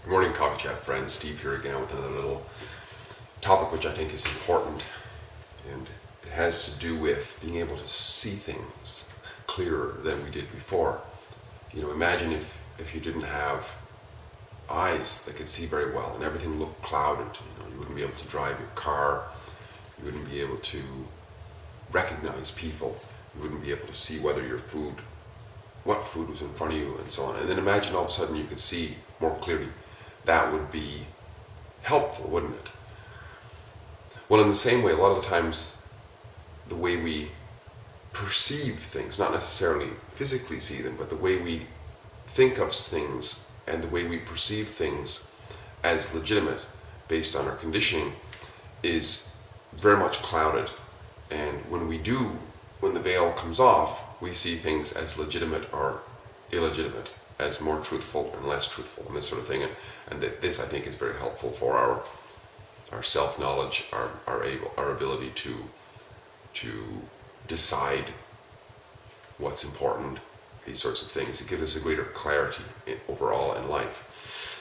Good morning, Coffee Chat friends. Steve here again with another little topic which I think is important, and it has to do with being able to see things clearer than we did before. Imagine if you didn't have eyes that could see very well and everything looked clouded. You wouldn't be able to drive your car, you wouldn't be able to recognize people, you wouldn't be able to see whether what food was in front of you and so on. And then imagine all of a sudden you could see more clearly. That would be helpful, wouldn't it? Well, in the same way, a lot of the times the way we perceive things, not necessarily physically see them, but the way we think of things and the way we perceive things as legitimate based on our conditioning is very much clouded. And when the veil comes off, we see things as legitimate or illegitimate, as more truthful and less truthful, and this sort of thing. And this, I think, is very helpful for our self-knowledge, our ability to decide what's important, these sorts of things. It gives us a greater clarity overall in life.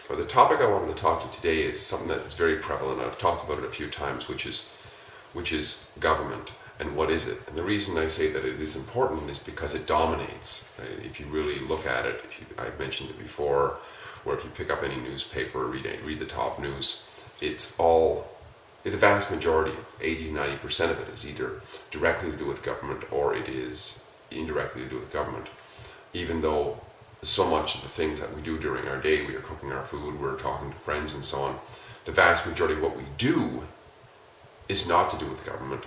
But the topic I wanted to talk to today is something that's very prevalent. I've talked about it a few times, which is government. And what is it? And the reason I say that it is important is because it dominates. If you really look at it, I've mentioned it before, or if you pick up any newspaper, read the top news, the vast majority, 80-90% of it is either directly to do with government or it is indirectly to do with government. Even though so much of the things that we do during our day, we are cooking our food, we're talking to friends and so on, the vast majority of what we do is not to do with government.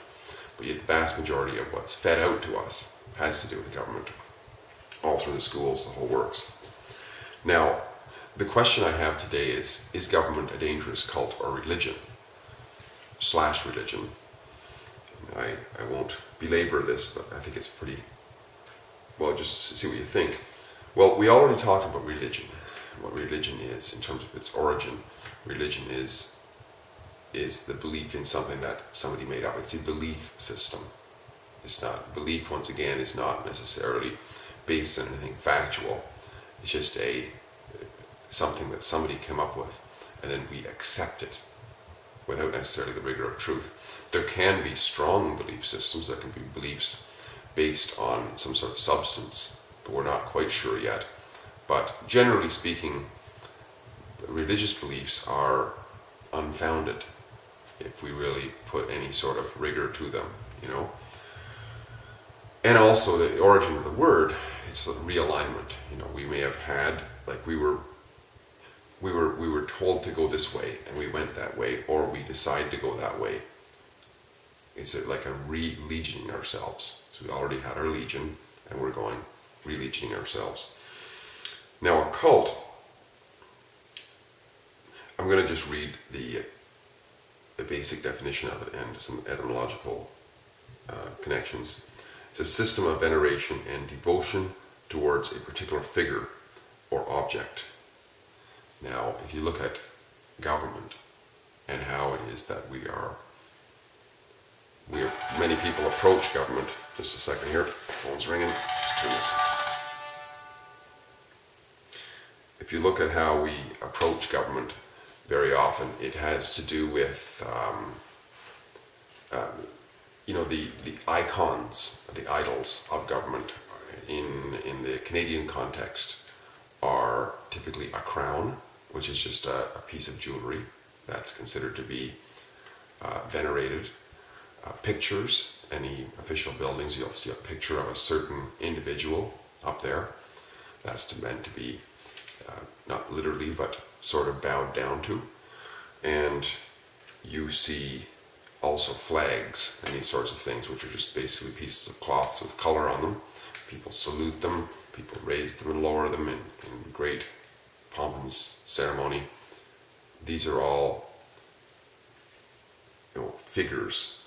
But yet the vast majority of what's fed out to us has to do with the government, all through the schools, the whole works. Now, the question I have today is government a dangerous cult or religion? /religion. I won't belabor this, but I think it's pretty, well, just see what you think. Well, we already talked about religion, what religion is in terms of its origin. Religion is the belief in something that somebody made up. It's a belief system. It's not, belief, once again, is not necessarily based on anything factual. It's just something that somebody came up with, and then we accept it without necessarily the rigor of truth. There can be strong belief systems. There can be beliefs based on some sort of substance, but we're not quite sure yet. But generally speaking, religious beliefs are unfounded if we really put any sort of rigor to them, And also the origin of the word, it's a realignment. We may have had, like we were told to go this way and we went that way, or we decide to go that way. It's like a re-legioning ourselves. So we already had our legion and we're going re-legioning ourselves. Now a cult, I'm going to just read the basic definition of it and some etymological connections. It's a system of veneration and devotion towards a particular figure or object. Now, if you look at government and how it is that many people approach government. Just a second here, phone's ringing. Let's turn this. If you look at how we approach government, very often it has to do with the icons, the idols of government in the Canadian context are typically a crown, which is just a piece of jewelry that's considered to be venerated. Pictures, any official buildings, you'll see a picture of a certain individual up there. That's meant to be not literally, but sort of bowed down to. And you see also flags and these sorts of things, which are just basically pieces of cloths with color on them. People salute them, people raise them and lower them in great pomp and ceremony. These are all figures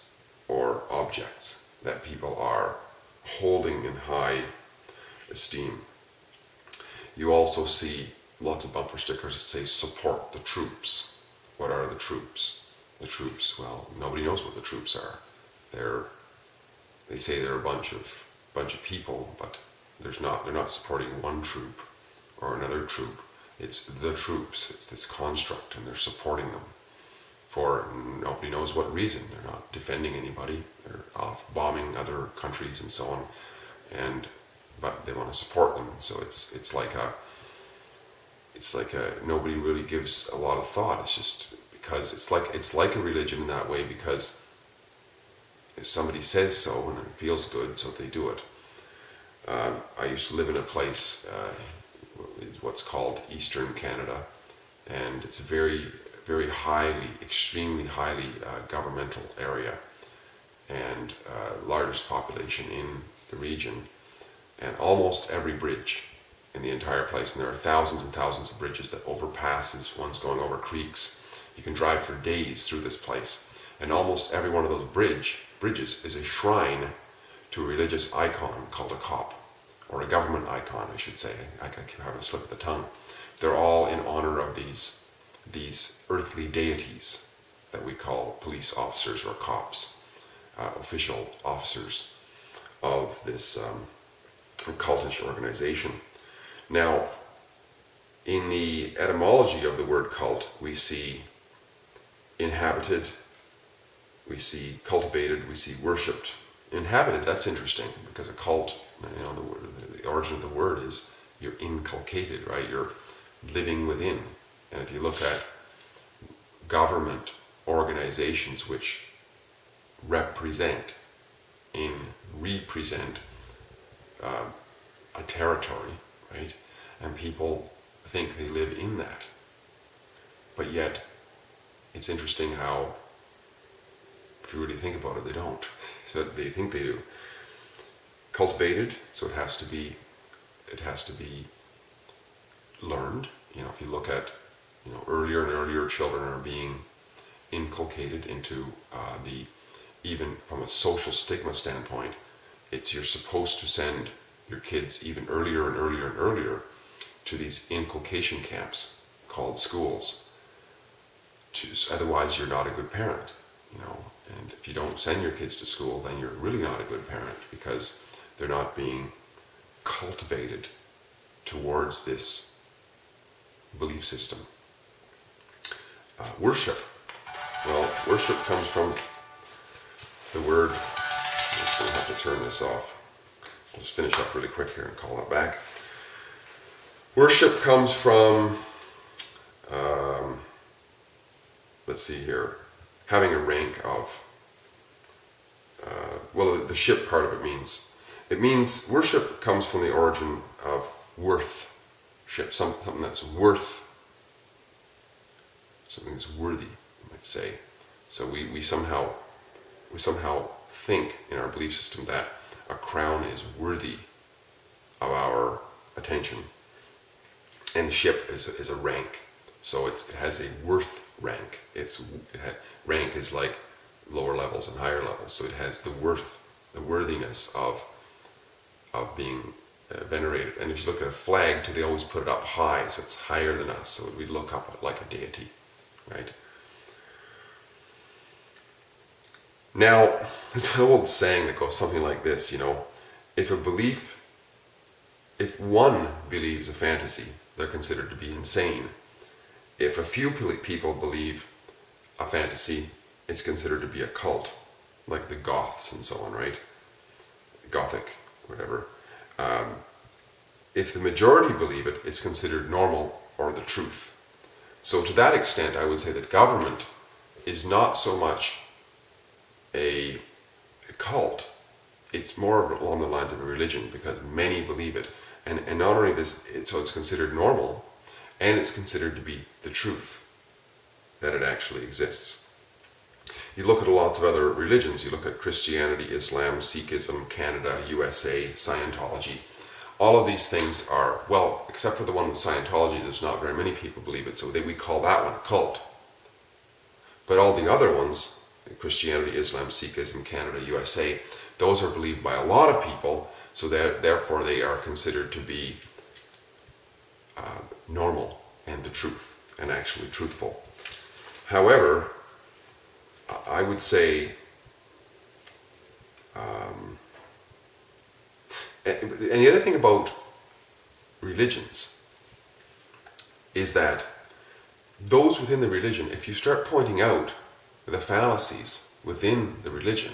or objects that people are holding in high esteem. You also see lots of bumper stickers that say support the troops. What are the troops? The troops, well, nobody knows what the troops are. They say they're a bunch of people, but they're not supporting one troop or another troop. It's the troops. It's this construct, and they're supporting them for nobody knows what reason. They're not defending anybody. They're off bombing other countries and so on, but they want to support them. So it's like nobody really gives a lot of thought. It's just because it's like a religion in that way, because if somebody says so and it feels good, so they do it. I used to live in a place, what's called Eastern Canada, and it's a very, very highly, extremely highly governmental area, and largest population in the region, and almost every bridge in the entire place, and there are thousands and thousands of bridges that overpasses, ones going over creeks. You can drive for days through this place, and almost every one of those bridges is a shrine to a religious icon called a cop, or a government icon, I should say. I keep having a slip of the tongue. They're all in honor of these earthly deities that we call police officers or cops, official officers of this cultish organization. Now, in the etymology of the word cult, we see inhabited, we see cultivated, we see worshipped. Inhabited, that's interesting, because a cult, the origin of the word is you're inculcated, right? You're living within. And if you look at government organizations which represent a territory, right? And people think they live in that. But yet, it's interesting how, if you really think about it, they don't. So they think they do. Cultivated, so it has to be learned. If you look at, earlier and earlier children are being inculcated into even from a social stigma standpoint, you're supposed to send your kids even earlier and earlier and earlier to these inculcation camps called schools. Otherwise, you're not a good parent, And if you don't send your kids to school, then you're really not a good parent, because they're not being cultivated towards this belief system. Worship. Well, worship comes from the word. I'm just going to have to turn this off. I'll just finish up really quick here and call it back. Worship comes from, let's see here, having a rank of, the ship part of it means worship comes from the origin of worth-ship, something that's worth, something that's worthy, you might say. So we somehow think in our belief system that a crown is worthy of our attention, and the ship is a rank. So it has a worth rank. Rank is like lower levels and higher levels. So it has the worthiness of being venerated. And if you look at a flag, they always put it up high, so it's higher than us. So we look up like a deity, right? Now, there's an old saying that goes something like this, if one believes a fantasy, they're considered to be insane. If a few people believe a fantasy, it's considered to be a cult, like the Goths and so on, right? Gothic, whatever. If the majority believe it, it's considered normal or the truth. So to that extent, I would say that government is not so much a cult. It's more along the lines of a religion, because many believe it. And not only this, so it's considered normal, and it's considered to be the truth, that it actually exists. You look at lots of other religions. You look at Christianity, Islam, Sikhism, Canada, USA, Scientology. All of these things are, well, except for the one with Scientology, there's not very many people believe it, so we call that one a cult. But all the other ones, Christianity, Islam, Sikhism, Canada, USA, those are believed by a lot of people, so therefore they are considered to be normal and the truth, and actually truthful. However, I would say, and the other thing about religions is that those within the religion, if you start pointing out the fallacies within the religion,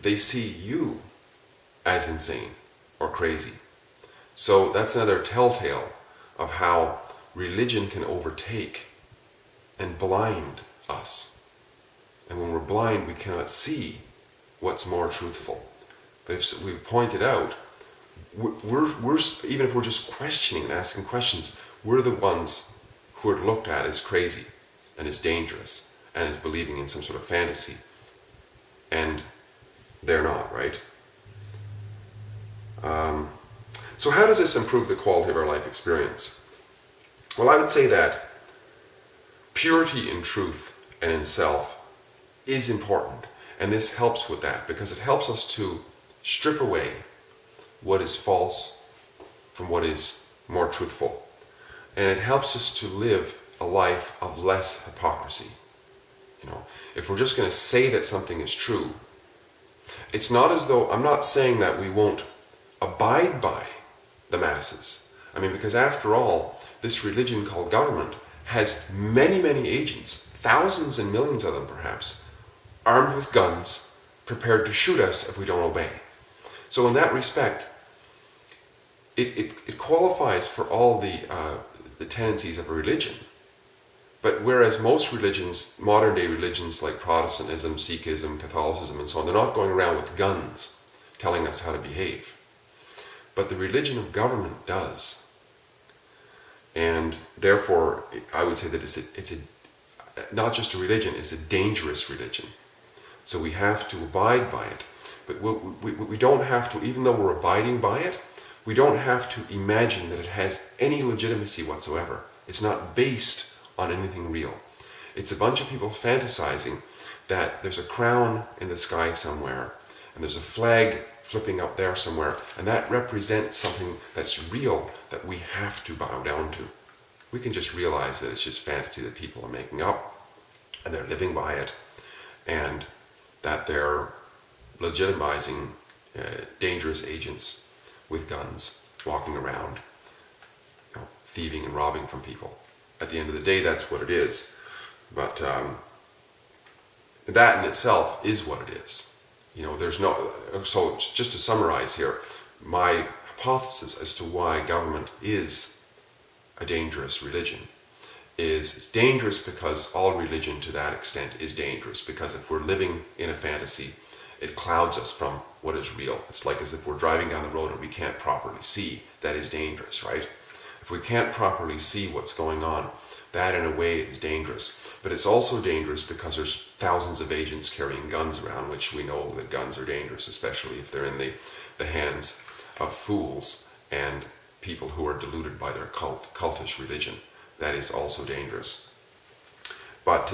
they see you as insane or crazy. So that's another telltale of how religion can overtake and blind us. And when we're blind, we cannot see what's more truthful. But if we point it out, we're even if we're just questioning and asking questions, we're the ones who are looked at as crazy and as dangerous and as believing in some sort of fantasy. And they're not, right? So how does this improve the quality of our life experience? Well, I would say that purity in truth and in self is important. And this helps with that because it helps us to strip away what is false from what is more truthful. And it helps us to live a life of less hypocrisy. If we're just going to say that something is true, it's not as though, I'm not saying that we won't abide by the masses. I mean, because after all, this religion called government has many, many agents, thousands and millions of them perhaps, armed with guns, prepared to shoot us if we don't obey. So in that respect, it qualifies for all the tendencies of a religion. But whereas most religions, modern day religions like Protestantism, Sikhism, Catholicism and so on, they're not going around with guns telling us how to behave. But the religion of government does. And therefore, I would say that it's not just a religion, it's a dangerous religion. So we have to abide by it. But we don't have to, even though we're abiding by it, we don't have to imagine that it has any legitimacy whatsoever. It's not based on anything real. It's a bunch of people fantasizing that there's a crown in the sky somewhere, and there's a flag flipping up there somewhere, and that represents something that's real that we have to bow down to. We can just realize that it's just fantasy that people are making up, and they're living by it, and that they're legitimizing dangerous agents with guns walking around, thieving and robbing from people. At the end of the day, that's what it is. But that in itself is what it is. There's no. So just to summarize here, my hypothesis as to why government is a dangerous religion is it's dangerous because all religion to that extent is dangerous, because if we're living in a fantasy, it clouds us from what is real. It's like as if we're driving down the road and we can't properly see. That is dangerous, right? If we can't properly see what's going on, that in a way is dangerous. But it's also dangerous because there's thousands of agents carrying guns around, which we know that guns are dangerous, especially if they're in the hands of fools and people who are deluded by their cultish religion. That is also dangerous. But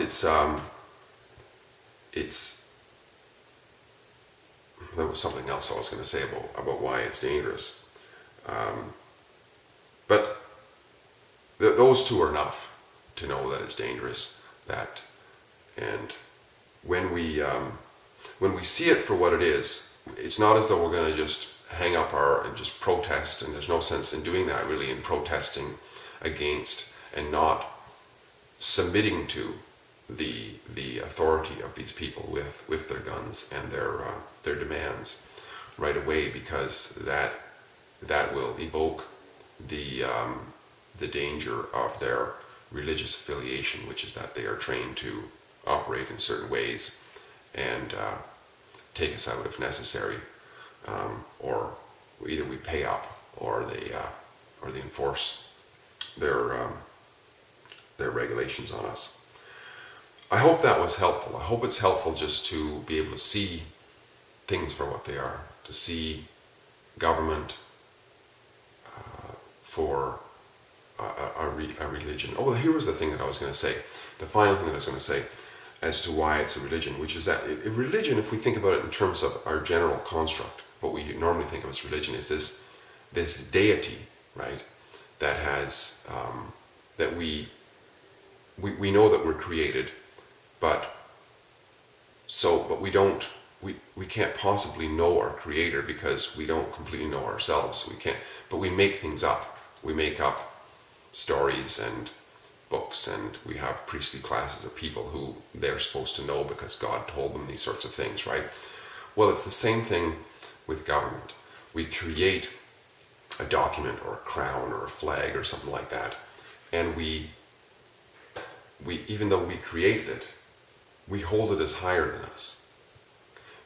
there was something else I was going to say about why it's dangerous. But those two are enough to know that it's dangerous. And when we see it for what it is, it's not as though we're going to just hang up and just protest, and there's no sense in doing that really, in protesting against and not submitting to the authority of these people with their guns and their demands right away, because that will evoke the danger of their religious affiliation, which is that they are trained to operate in certain ways and take us out if necessary, or either we pay up or they enforce their regulations on us. I hope that was helpful. I hope it's helpful just to be able to see things for what they are, to see government for a religion. Oh, here was the thing that I was going to say. The final thing that I was going to say as to why it's a religion, which is that a religion, if we think about it in terms of our general construct, what we normally think of as religion is this deity, right? That has that we know that we're created, but we can't possibly know our creator because we don't completely know ourselves. We can't, but we make things up. We make up stories and books, and we have priestly classes of people who they're supposed to know because God told them these sorts of things, right? Well, it's the same thing with government. We create a document or a crown or a flag or something like that, and we even though we created it, we hold it as higher than us,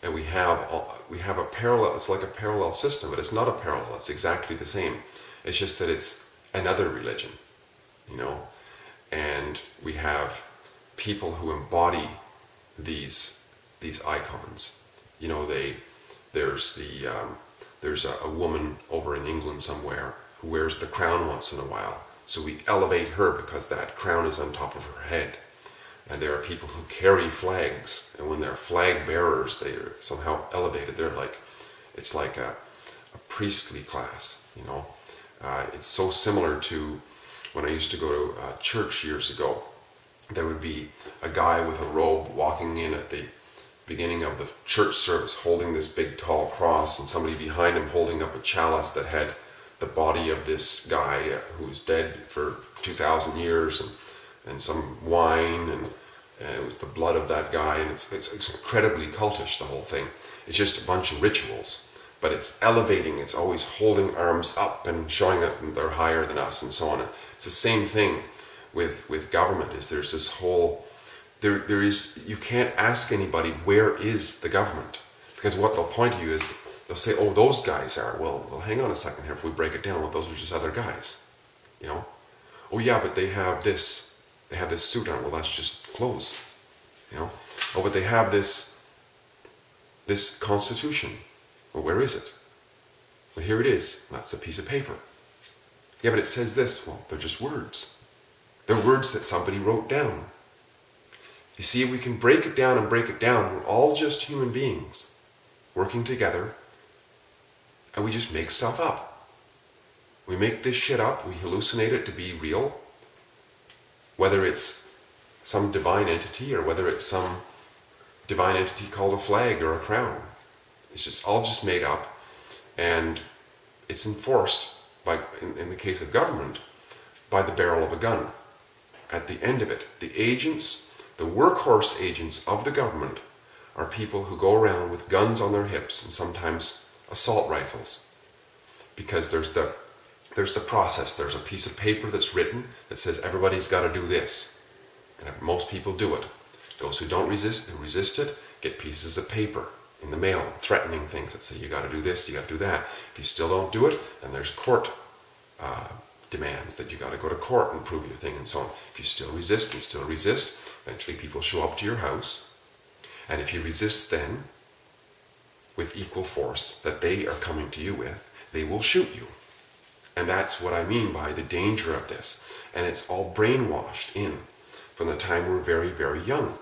and we have a parallel. It's like a parallel system, but it's not a parallel. It's exactly the same. It's just that it's another religion, you know. And we have people who embody these icons. You know, there's a woman over in England somewhere who wears the crown once in a while. So we elevate her because that crown is on top of her head. And there are people who carry flags, and when they're flag bearers, they are somehow elevated. It's like a priestly class, you know. It's so similar to when I used to go to church years ago. There would be a guy with a robe walking in at the beginning of the church service holding this big tall cross, and somebody behind him holding up a chalice that had the body of this guy who's dead for 2,000 years, and some wine, and it was the blood of that guy, and it's incredibly cultish, the whole thing. It's just a bunch of rituals, but it's elevating. It's always holding arms up and showing that they're higher than us, and so on. It's the same thing with government. Is there's this whole there is, you can't ask anybody where is the government, because what they'll point to you is they'll say, oh, those guys are. Well, hang on a second here. If we break it down, well, those are just other guys, you know. Oh yeah, but they have this suit on. Well, that's just clothes, you know. Oh, but they have this constitution. Well, where is it? Well, here it is. That's a piece of paper. Yeah, but it says this. Well, they're just words. They're words that somebody wrote down. You see, we can break it down and break it down. We're all just human beings working together, and we just make stuff up. We make this shit up. We hallucinate it to be real, whether it's some divine entity or whether it's some divine entity called a flag or a crown. It's just all just made up, and it's enforced by, in the case of government, by the barrel of a gun. At the end of it, the agents, the workhorse agents of the government, are people who go around with guns on their hips and sometimes assault rifles, because there's the process. There's a piece of paper that's written that says everybody's got to do this, and most people do it. Those who don't resist it, get pieces of paper in the mail threatening things that say you got to do this, you got to do that. If you still don't do it, then there's court demands that you got to go to court and prove your thing, and so on. If you still resist, eventually people show up to your house, and if you resist then with equal force that they are coming to you with, they will shoot you. And that's what I mean by the danger of this. And it's all brainwashed in from the time we're very, very young.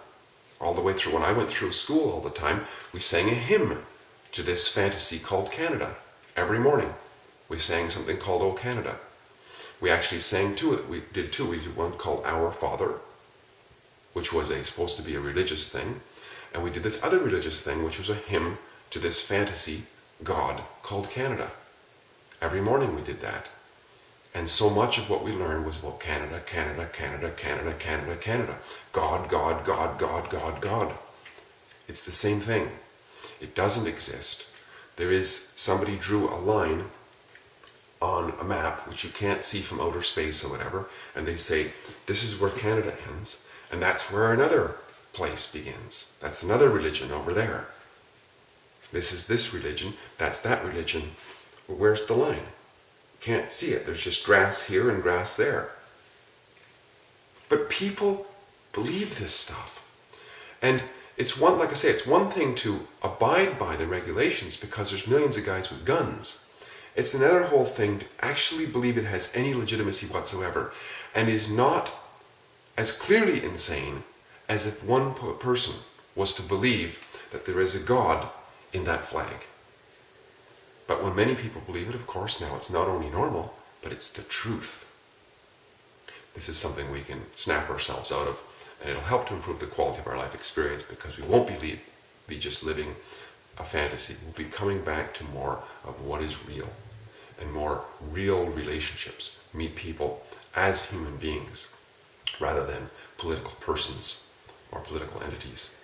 All the way through. When I went through school all the time, we sang a hymn to this fantasy called Canada. Every morning we sang something called O Canada. We actually sang to it. We did two. We did one called Our Father, which was supposed to be a religious thing. And we did this other religious thing, which was a hymn to this fantasy god called Canada. Every morning we did that. And so much of what we learned was about Canada, Canada, Canada, Canada, Canada, Canada. God, God, God, God, God, God. It's the same thing. It doesn't exist. There is, somebody drew a line on a map, which you can't see from outer space or whatever, and they say, this is where Canada ends, and that's where another place begins. That's another religion over there. This is this religion, that's that religion. Well, where's the line? Can't see it. There's just grass here and grass there. But people believe this stuff. And it's one, like I say, it's one thing to abide by the regulations because there's millions of guys with guns. It's another whole thing to actually believe it has any legitimacy whatsoever and is not as clearly insane as if one person was to believe that there is a God in that flag. But when many people believe it, of course, now it's not only normal, but it's the truth. This is something we can snap ourselves out of, and it'll help to improve the quality of our life experience because we won't be just living a fantasy. We'll be coming back to more of what is real. and more real relationships, meet people as human beings rather than political persons or political entities.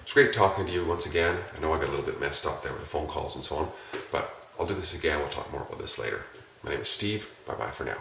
It's great talking to you once again. I know I got a little bit messed up there with the phone calls and so on, but I'll do this again. We'll talk more about this later. My name is Steve. Bye-bye for now.